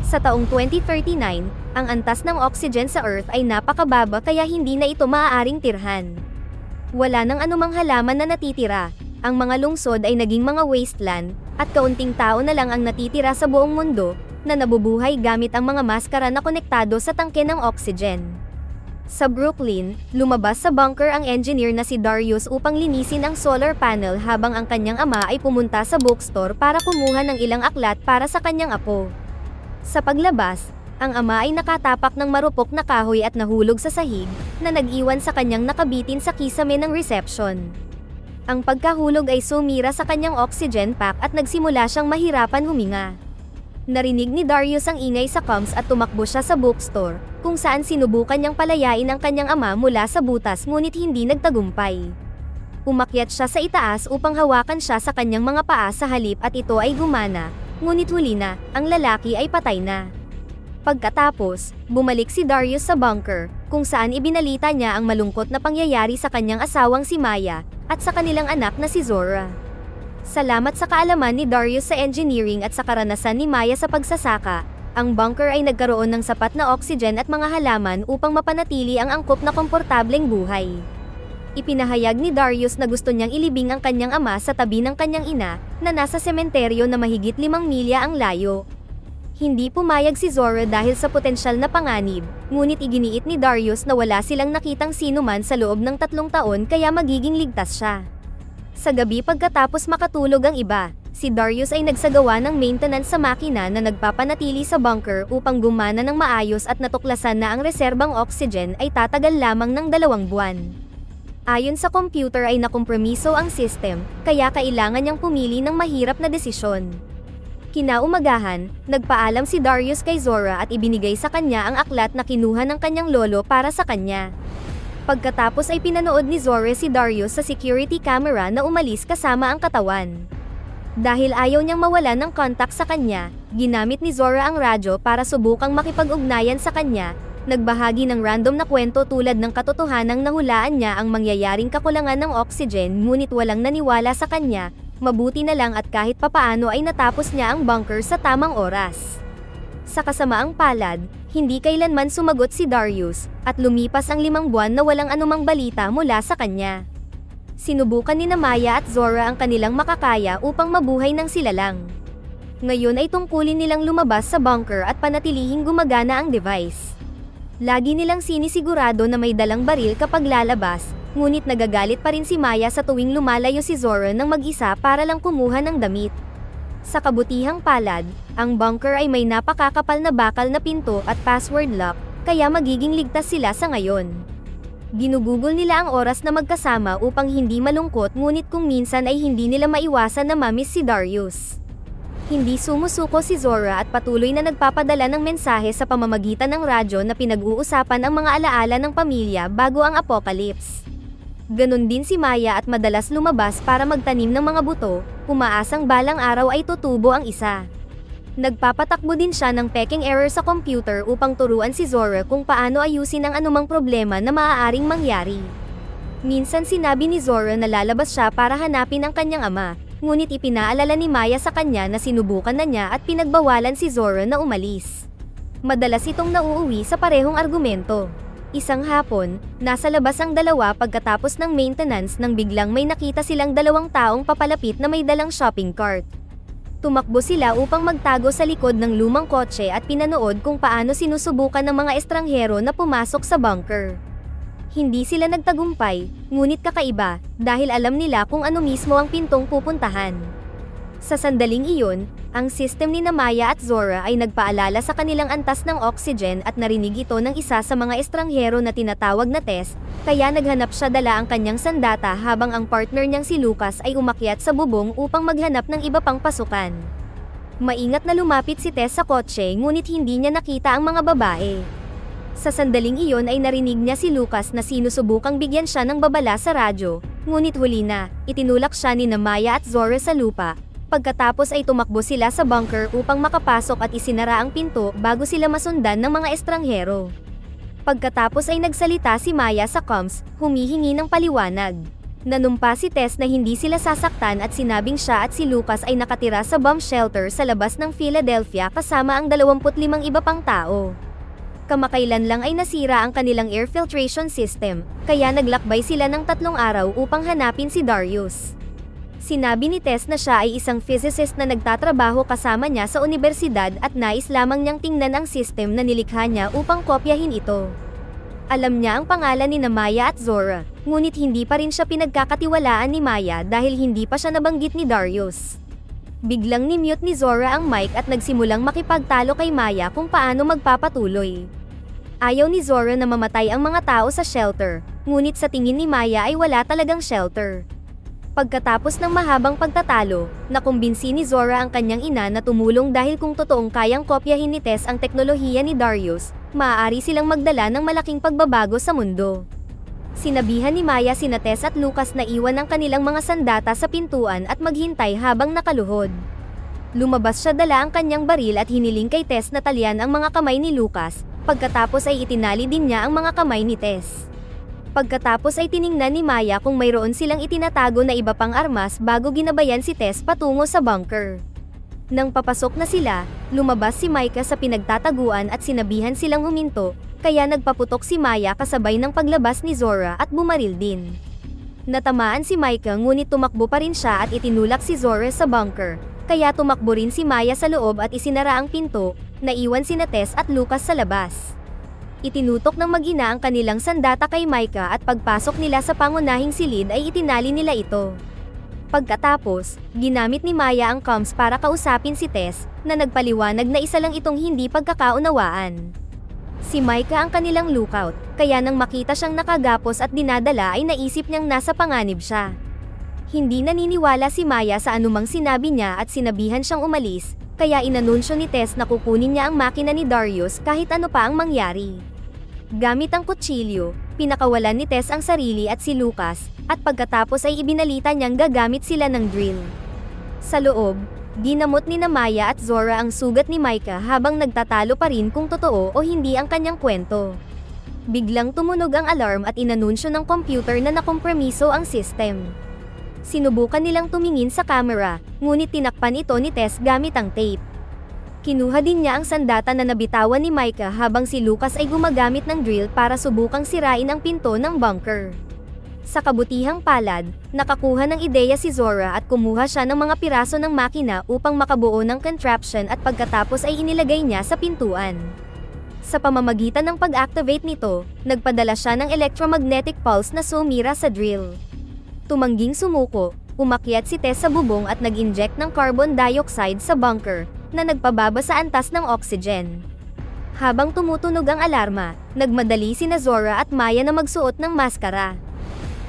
Sa taong 2039, ang antas ng oxygen sa Earth ay napakababa kaya hindi na ito maaaring tirhan. Wala nang anumang halaman na natitira, ang mga lungsod ay naging mga wasteland, at kaunting tao na lang ang natitira sa buong mundo, na nabubuhay gamit ang mga maskara na konektado sa tangke ng oxygen. Sa Brooklyn, lumabas sa bunker ang engineer na si Darius upang linisin ang solar panel habang ang kanyang ama ay pumunta sa bookstore para kumuha ng ilang aklat para sa kanyang apo. Sa paglabas, ang ama ay nakatapak ng marupok na kahoy at nahulog sa sahig, na nag-iwan sa kanyang nakabitin sa kisame ng reception. Ang pagkahulog ay sumira sa kanyang oxygen pack at nagsimula siyang mahirapan huminga. Narinig ni Darius ang ingay sa comms at tumakbo siya sa bookstore, kung saan sinubukan niyang palayain ang kanyang ama mula sa butas ngunit hindi nagtagumpay. Umakyat siya sa itaas upang hawakan siya sa kanyang mga paa sa halip at ito ay gumana, ngunit huli na, ang lalaki ay patay na. Pagkatapos, bumalik si Darius sa bunker, kung saan ibinalita niya ang malungkot na pangyayari sa kanyang asawang si Maya, at sa kanilang anak na si Zora. Salamat sa kaalaman ni Darius sa engineering at sa karanasan ni Maya sa pagsasaka, ang bunker ay nagkaroon ng sapat na oxygen at mga halaman upang mapanatili ang angkop na komportableng buhay. Ipinahayag ni Darius na gusto niyang ilibing ang kanyang ama sa tabi ng kanyang ina, na nasa sementeryo na mahigit 5 milya ang layo. Hindi pumayag si Zora dahil sa potensyal na panganib, ngunit iginiit ni Darius na wala silang nakitang sinuman sa loob ng 3 taon kaya magiging ligtas siya. Sa gabi pagkatapos makatulog ang iba, si Darius ay nagsagawa ng maintenance sa makina na nagpapanatili sa bunker upang gumana ng maayos at natuklasan na ang reserbang oxygen ay tatagal lamang ng 2 buwan. Ayon sa computer ay nakompromiso ang system, kaya kailangan niyang pumili ng mahirap na desisyon. Kinaumagahan, nagpaalam si Darius kay Zora at ibinigay sa kanya ang aklat na kinuha ng kanyang lolo para sa kanya. Pagkatapos ay pinanood ni Zora si Darius sa security camera na umalis kasama ang katawan. Dahil ayaw niyang mawalan ng contact sa kanya, ginamit ni Zora ang radyo para subukang makipag-ugnayan sa kanya, nagbahagi ng random na kwento tulad ng katotohanang nahulaan niya ang mangyayaring kakulangan ng oxygen ngunit walang naniwala sa kanya, mabuti na lang at kahit papaano ay natapos niya ang bunker sa tamang oras. Sa kasamaang palad, hindi kailanman sumagot si Darius, at lumipas ang 5 buwan na walang anumang balita mula sa kanya. Sinubukan ni Maya at Zora ang kanilang makakaya upang mabuhay ng sila lang. Ngayon ay tungkulin nilang lumabas sa bunker at panatilihing gumagana ang device. Lagi nilang sinisigurado na may dalang baril kapag lalabas, ngunit nagagalit pa rin si Maya sa tuwing lumalayo si Zora ng mag-isa para lang kumuha ng damit. Sa kabutihang palad, ang bunker ay may napakakapal na bakal na pinto at password lock, kaya magiging ligtas sila sa ngayon. Ginugugol nila ang oras na magkasama upang hindi malungkot ngunit kung minsan ay hindi nila maiwasan na mamiss si Darius. Hindi sumusuko si Zora at patuloy na nagpapadala ng mensahe sa pamamagitan ng radyo na pinag-uusapan ang mga alaala ng pamilya bago ang apocalypse. Ganon din si Maya at madalas lumabas para magtanim ng mga buto, umaasang balang araw ay tutubo ang isa. Nagpapatakbo din siya ng pecking error sa computer upang turuan si Zora kung paano ayusin ang anumang problema na maaaring mangyari. Minsan sinabi ni Zora na lalabas siya para hanapin ang kanyang ama, ngunit ipinaalala ni Maya sa kanya na sinubukan na niya at pinagbawalan si Zora na umalis. Madalas itong nauuwi sa parehong argumento. Isang hapon, nasa labas ang dalawa pagkatapos ng maintenance nang biglang may nakita silang 2 taong papalapit na may dalang shopping cart. Tumakbo sila upang magtago sa likod ng lumang kotse at pinanood kung paano sinusubukan ng mga estranghero na pumasok sa bunker. Hindi sila nagtagumpay, ngunit kakaiba, dahil alam nila kung ano mismo ang pintong pupuntahan. Sa sandaling iyon, ang system ni Maya at Zora ay nagpaalala sa kanilang antas ng oxygen at narinig ito ng isa sa mga estranghero na tinatawag na Tess, kaya naghanap siya dala ang kanyang sandata habang ang partner niyang si Lucas ay umakyat sa bubong upang maghanap ng iba pang pasukan. Maingat na lumapit si Tess sa kotse ngunit hindi niya nakita ang mga babae. Sa sandaling iyon ay narinig niya si Lucas na sinusubukang bigyan siya ng babala sa radyo, ngunit huli na, itinulak siya ni Maya at Zora sa lupa. Pagkatapos ay tumakbo sila sa bunker upang makapasok at isinara ang pinto bago sila masundan ng mga estranghero. Pagkatapos ay nagsalita si Maya sa comms, humihingi ng paliwanag. Nanumpa si Tess na hindi sila sasaktan at sinabing siya at si Lucas ay nakatira sa bomb shelter sa labas ng Philadelphia kasama ang 25 iba pang tao. Kamakailan lang ay nasira ang kanilang air filtration system, kaya naglakbay sila ng 3 araw upang hanapin si Darius. Sinabi ni Tess na siya ay isang physicist na nagtatrabaho kasama niya sa universidad at nais lamang niyang tingnan ang system na nilikha niya upang kopyahin ito. Alam niya ang pangalan ni Maya at Zora, ngunit hindi pa rin siya pinagkakatiwalaan ni Maya dahil hindi pa siya nabanggit ni Darius. Biglang ni-mute ni Zora ang mic at nagsimulang makipagtalo kay Maya kung paano magpapatuloy. Ayaw ni Zora na mamatay ang mga tao sa shelter, ngunit sa tingin ni Maya ay wala talagang shelter. Pagkatapos ng mahabang pagtatalo, nakumbinsi ni Zora ang kanyang ina na tumulong dahil kung totoong kayang kopyahin ni Tess ang teknolohiya ni Darius, maaari silang magdala ng malaking pagbabago sa mundo. Sinabihan ni Maya sina Tess at Lucas na iwan ang kanilang mga sandata sa pintuan at maghintay habang nakaluhod. Lumabas siya dala ang kanyang baril at hiniling kay Tess na talyan ang mga kamay ni Lucas, pagkatapos ay itinali din niya ang mga kamay ni Tess. Pagkatapos ay tiningnan ni Maya kung mayroon silang itinatago na iba pang armas bago ginabayan si Tess patungo sa bunker. Nang papasok na sila, lumabas si Micah sa pinagtataguan at sinabihan silang huminto, kaya nagpaputok si Maya kasabay ng paglabas ni Zora at bumaril din. Natamaan si Micah ngunit tumakbo pa rin siya at itinulak si Zora sa bunker, kaya tumakbo rin si Maya sa loob at isinara ang pinto, naiwan sina Tess at Lucas sa labas. Itinutok ng mag-ina ang kanilang sandata kay Micah at pagpasok nila sa pangunahing silid ay itinali nila ito. Pagkatapos, ginamit ni Maya ang comms para kausapin si Tess, na nagpaliwanag na isa lang itong hindi pagkakaunawaan. Si Micah ang kanilang lookout, kaya nang makita siyang nakagapos at dinadala ay naisip niyang nasa panganib siya. Hindi naniniwala si Maya sa anumang sinabi niya at sinabihan siyang umalis, kaya inanunsyo ni Tess na kukunin niya ang makina ni Darius kahit ano pa ang mangyari. Gamit ang kutsilyo, pinakawalan ni Tess ang sarili at si Lucas, at pagkatapos ay ibinalita niyang gagamit sila ng drill. Sa loob, ginamot ni Maya at Zora ang sugat ni Micah habang nagtatalo pa rin kung totoo o hindi ang kanyang kwento. Biglang tumunog ang alarm at inanunsyo ng computer na nakompromiso ang system. Sinubukan nilang tumingin sa camera, ngunit tinakpan ito ni Tess gamit ang tape. Kinuha din niya ang sandata na nabitawan ni Micah habang si Lucas ay gumagamit ng drill para subukang sirain ang pinto ng bunker. Sa kabutihang palad, nakakuha ng ideya si Zora at kumuha siya ng mga piraso ng makina upang makabuo ng contraption at pagkatapos ay inilagay niya sa pintuan. Sa pamamagitan ng pag-activate nito, nagpadala siya ng electromagnetic pulse na sumira sa drill. Tumangging sumuko, umakyat si Tess sa bubong at nag-inject ng carbon dioxide sa bunker, na nagpababa sa antas ng oxygen. Habang tumutunog ang alarma, nagmadali sina Zora at Maya na magsuot ng maskara.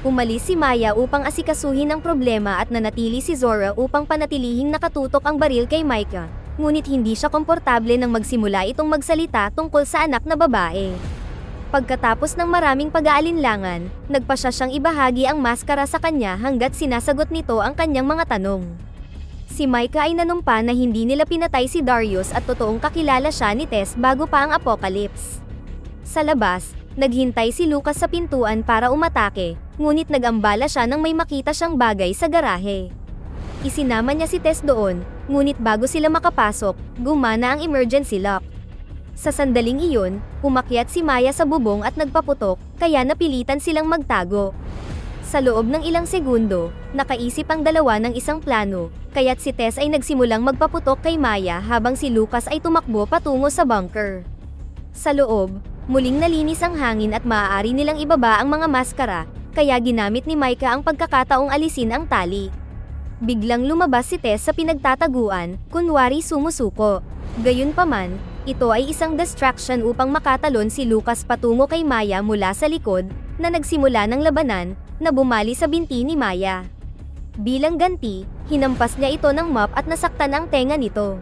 Umalis si Maya upang asikasuhin ang problema at nanatili si Zora upang panatilihing nakatutok ang baril kay Micah, ngunit hindi siya komportable nang magsimula itong magsalita tungkol sa anak na babae. Pagkatapos ng maraming pag-aalinlangan, nagpasya siyang ibahagi ang maskara sa kanya hanggat sinasagot nito ang kanyang mga tanong. Si Micah ay nanumpa na hindi nila pinatay si Darius at totoong kakilala siya ni Tess bago pa ang apocalypse. Sa labas, naghintay si Lucas sa pintuan para umatake, ngunit nag-ambala siya nang may makita siyang bagay sa garahe. Isinama niya si Tess doon, ngunit bago sila makapasok, gumana ang emergency lock. Sa sandaling iyon, umakyat si Maya sa bubong at nagpaputok, kaya napilitan silang magtago. Sa loob ng ilang segundo, nakaisip ang dalawa ng isang plano, kaya't si Tess ay nagsimulang magpaputok kay Maya habang si Lucas ay tumakbo patungo sa bunker. Sa loob, muling nalinis ang hangin at maaari nilang ibaba ang mga maskara, kaya ginamit ni Micah ang pagkakataong alisin ang tali. Biglang lumabas si Tess sa pinagtataguan, kunwari sumusuko. Gayunpaman, ito ay isang distraction upang makatalon si Lucas patungo kay Maya mula sa likod, na nagsimula ng labanan, na bumali sa binti ni Maya. Bilang ganti, hinampas niya ito ng mop at nasaktan ang tenga nito.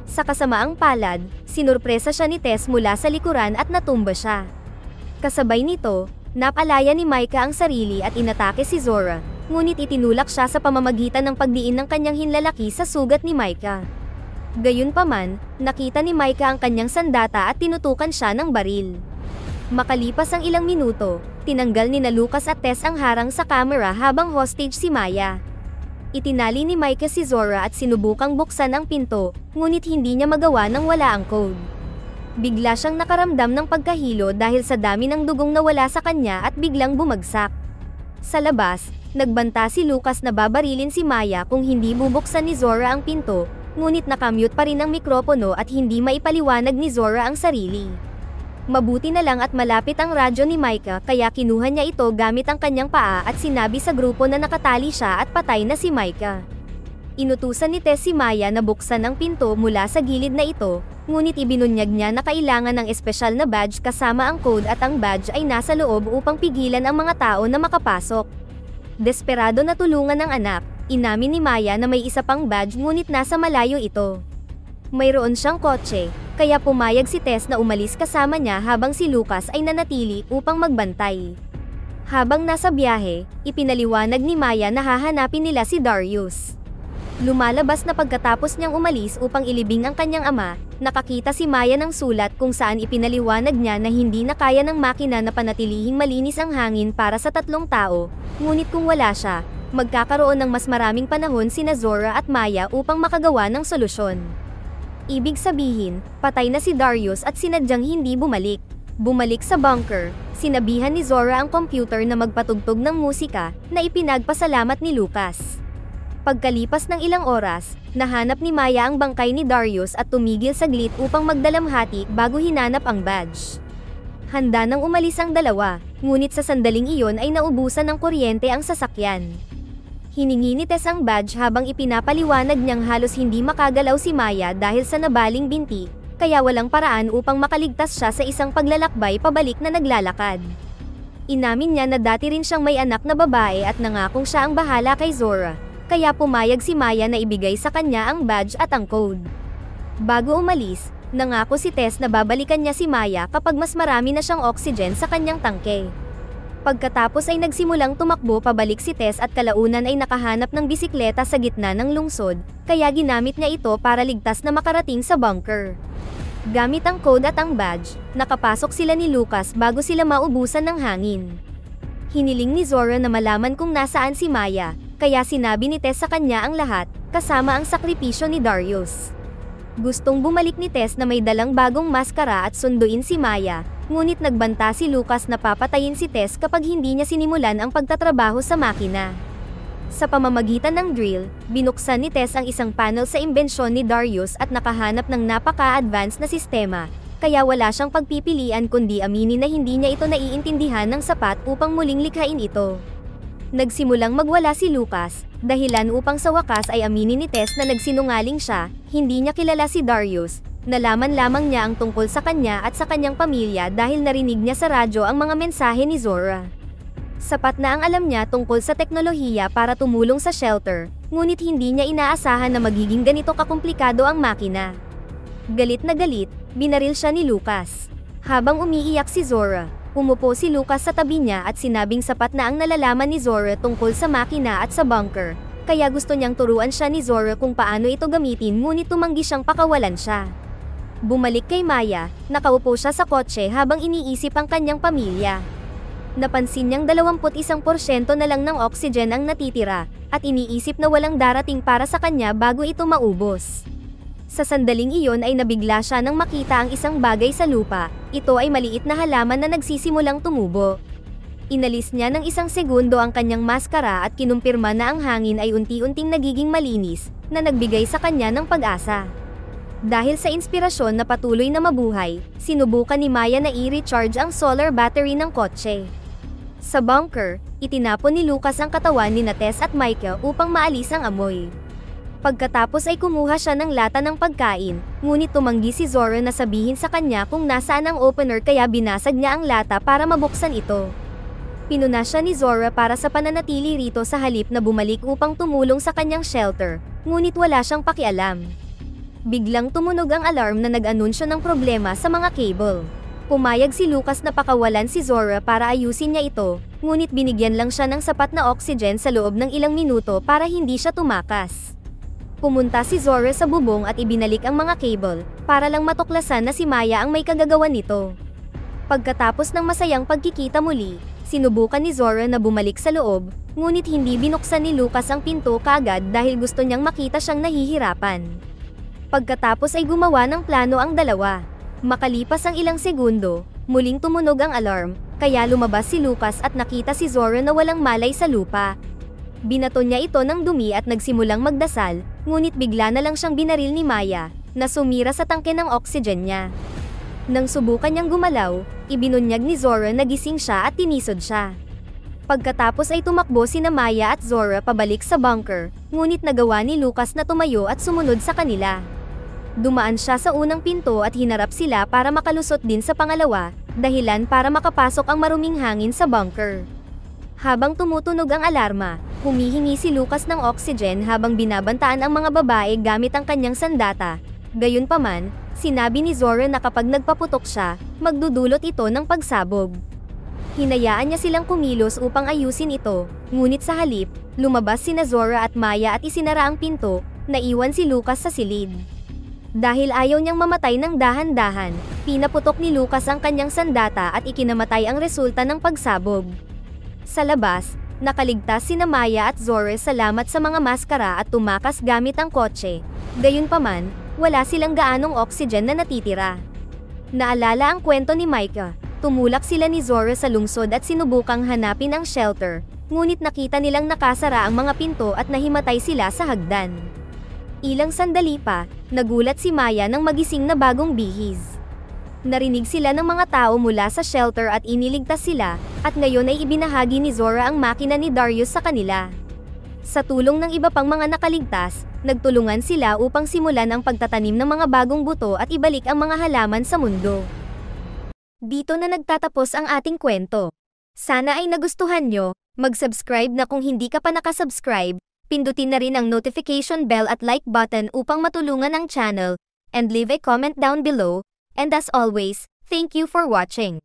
Sa kasamaang palad, sinurpresa siya ni Tess mula sa likuran at natumba siya. Kasabay nito, napalaya ni Micah ang sarili at inatake si Zora, ngunit itinulak siya sa pamamagitan ng pagdiin ng kanyang hinlalaki sa sugat ni Micah. Gayunpaman, nakita ni Micah ang kanyang sandata at tinutukan siya ng baril. Makalipas ang ilang minuto, tinanggal ni na Lucas at Tess ang harang sa camera habang hostage si Maya. Itinali ni Micah si Zora at sinubukang buksan ang pinto, ngunit hindi niya magawa nang wala ang code. Bigla siyang nakaramdam ng pagkahilo dahil sa dami ng dugong nawala sa kanya at biglang bumagsak. Sa labas, nagbanta si Lucas na babarilin si Maya kung hindi bubuksan ni Zora ang pinto, ngunit nakamute pa rin ang mikropono at hindi maipaliwanag ni Zora ang sarili. Mabuti na lang at malapit ang radyo ni Micah kaya kinuha niya ito gamit ang kanyang paa at sinabi sa grupo na nakatali siya at patay na si Micah. Inutusan ni Tess si Maya na buksan ang pinto mula sa gilid na ito, ngunit ibinunyag niya na kailangan ng espesyal na badge kasama ang code at ang badge ay nasa loob upang pigilan ang mga tao na makapasok. Desperado na tulungan ng anak, inamin ni Maya na may isa pang badge ngunit nasa malayo ito. Mayroon siyang kotse, kaya pumayag si Tess na umalis kasama niya habang si Lucas ay nanatili upang magbantay. Habang nasa biyahe, ipinaliwanag ni Maya na hahanapin nila si Darius. Lumalabas na pagkatapos niyang umalis upang ilibing ang kanyang ama, nakakita si Maya ng sulat kung saan ipinaliwanag niya na hindi na kaya ng makina na panatilihing malinis ang hangin para sa 3 tao, ngunit kung wala siya, magkakaroon ng mas maraming panahon sina Zora at Maya upang makagawa ng solusyon. Ibig sabihin, patay na si Darius at sinadyang hindi bumalik. Bumalik sa bunker, sinabihan ni Zora ang computer na magpatugtog ng musika, na ipinagpasalamat ni Lucas. Pagkalipas ng ilang oras, nahanap ni Maya ang bangkay ni Darius at tumigil saglit upang magdalamhati bago hinanap ang badge. Handa nang umalis ang dalawa, ngunit sa sandaling iyon ay naubusan ng kuryente ang sasakyan. Hiningi ni Tess ang badge habang ipinapaliwanag niyang halos hindi makagalaw si Maya dahil sa nabaling binti, kaya walang paraan upang makaligtas siya sa isang paglalakbay pabalik na naglalakad. Inamin niya na dati rin siyang may anak na babae at nangakong siya ang bahala kay Zora, kaya pumayag si Maya na ibigay sa kanya ang badge at ang code. Bago umalis, nangako si Tess na babalikan niya si Maya kapag mas marami na siyang oxygen sa kanyang tangke. Pagkatapos ay nagsimulang tumakbo pabalik si Tess at kalaunan ay nakahanap ng bisikleta sa gitna ng lungsod, kaya ginamit niya ito para ligtas na makarating sa bunker. Gamit ang code at ang badge, nakapasok sila ni Lucas bago sila maubusan ng hangin. Hiniling ni Zora na malaman kung nasaan si Maya, kaya sinabi ni Tess sa kanya ang lahat, kasama ang sakripisyo ni Darius. Gustong bumalik ni Tess na may dalang bagong maskara at sunduin si Maya, ngunit nagbanta si Lucas na papatayin si Tess kapag hindi niya sinimulan ang pagtatrabaho sa makina. Sa pamamagitan ng drill, binuksan ni Tess ang isang panel sa imbensyon ni Darius at nakahanap ng napaka-advanced na sistema, kaya wala siyang pagpipilian kundi aminin na hindi niya ito naiintindihan ng sapat upang muling likhain ito. Nagsimulang magwala si Lucas, dahilan upang sa wakas ay aminin ni Tess na nagsinungaling siya, hindi niya kilala si Darius. Nalaman lamang niya ang tungkol sa kanya at sa kanyang pamilya dahil narinig niya sa radyo ang mga mensahe ni Zora. Sapat na ang alam niya tungkol sa teknolohiya para tumulong sa shelter, ngunit hindi niya inaasahan na magiging ganito kakomplikado ang makina. Galit na galit, binaril siya ni Lucas. Habang umiiyak si Zora, umupo si Lucas sa tabi niya at sinabing sapat na ang nalalaman ni Zora tungkol sa makina at sa bunker, kaya gusto niyang turuan siya ni Zora kung paano ito gamitin ngunit tumanggi siyang pakawalan siya. Bumalik kay Maya, nakaupo siya sa kotse habang iniisip ang kanyang pamilya. Napansin niyang 21% na lang ng oxygen ang natitira, at iniisip na walang darating para sa kanya bago ito maubos. Sa sandaling iyon ay nabigla siya nang makita ang isang bagay sa lupa, ito ay maliit na halaman na nagsisimulang tumubo. Inalis niya ng isang segundo ang kanyang maskara at kinumpirma na ang hangin ay unti-unting nagiging malinis, na nagbigay sa kanya ng pag-asa. Dahil sa inspirasyon na patuloy na mabuhay, sinubukan ni Maya na i-recharge ang solar battery ng kotse. Sa bunker, itinapon ni Lucas ang katawan ni Tess at Micah upang maalis ang amoy. Pagkatapos ay kumuha siya ng lata ng pagkain, ngunit tumanggi si Zora na sabihin sa kanya kung nasaan ang opener kaya binasag niya ang lata para mabuksan ito. Pinuna siya ni Zora para sa pananatili rito sa halip na bumalik upang tumulong sa kanyang shelter, ngunit wala siyang pakialam. Biglang tumunog ang alarm na nag-anunsyo ng problema sa mga cable. Pumayag si Lucas na pakawalan si Zora para ayusin niya ito, ngunit binigyan lang siya ng sapat na oxygen sa loob ng ilang minuto para hindi siya tumakas. Pumunta si Zora sa bubong at ibinalik ang mga cable, para lang matuklasan na si Maya ang may kagagawan nito. Pagkatapos ng masayang pagkikita muli, sinubukan ni Zora na bumalik sa loob, ngunit hindi binuksan ni Lucas ang pinto kaagad dahil gusto niyang makita siyang nahihirapan. Pagkatapos ay gumawa ng plano ang dalawa. Makalipas ang ilang segundo, muling tumunog ang alarm, kaya lumabas si Lucas at nakita si Zora na walang malay sa lupa. Binato niya ito ng dumi at nagsimulang magdasal, ngunit bigla na lang siyang binaril ni Maya, na sumira sa tangke ng oxygen niya. Nang subukan niyang gumalaw, ibinunyag ni Zora na gising siya at tinisod siya. Pagkatapos ay tumakbo sina Maya at Zora pabalik sa bunker, ngunit nagawa ni Lucas na tumayo at sumunod sa kanila. Dumaan siya sa unang pinto at hinarap sila para makalusot din sa pangalawa, dahilan para makapasok ang maruming hangin sa bunker. Habang tumutunog ang alarma, humihingi si Lucas ng oxygen habang binabantaan ang mga babae gamit ang kanyang sandata. Gayunpaman, sinabi ni Zora na kapag nagpaputok siya, magdudulot ito ng pagsabog. Hinayaan niya silang kumilos upang ayusin ito, ngunit sa halip, lumabas sina Zora at Maya at isinara ang pinto, naiwan si Lucas sa silid. Dahil ayaw niyang mamatay ng dahan-dahan, pinaputok ni Lucas ang kanyang sandata at ikinamatay ang resulta ng pagsabog. Sa labas, nakaligtas sina Maya at Zora salamat sa mga maskara at tumakas gamit ang kotse. Gayunpaman, wala silang gaanong oxygen na natitira. Naalala ang kwento ni Micah, tumulak sila ni Zora sa lungsod at sinubukang hanapin ang shelter, ngunit nakita nilang nakasara ang mga pinto at nahimatay sila sa hagdan. Ilang sandali pa, nagulat si Maya nang magising na bagong bihis. Narinig sila ng mga tao mula sa shelter at iniligtas sila, at ngayon ay ibinahagi ni Zora ang makina ni Darius sa kanila. Sa tulong ng iba pang mga nakaligtas, nagtulungan sila upang simulan ang pagtatanim ng mga bagong buto at ibalik ang mga halaman sa mundo. Dito na nagtatapos ang ating kwento. Sana ay nagustuhan nyo, mag-subscribe na kung hindi ka pa nakasubscribe, pindutin na rin ang notification bell at like button upang matulungan ang channel, and leave a comment down below, and as always, thank you for watching.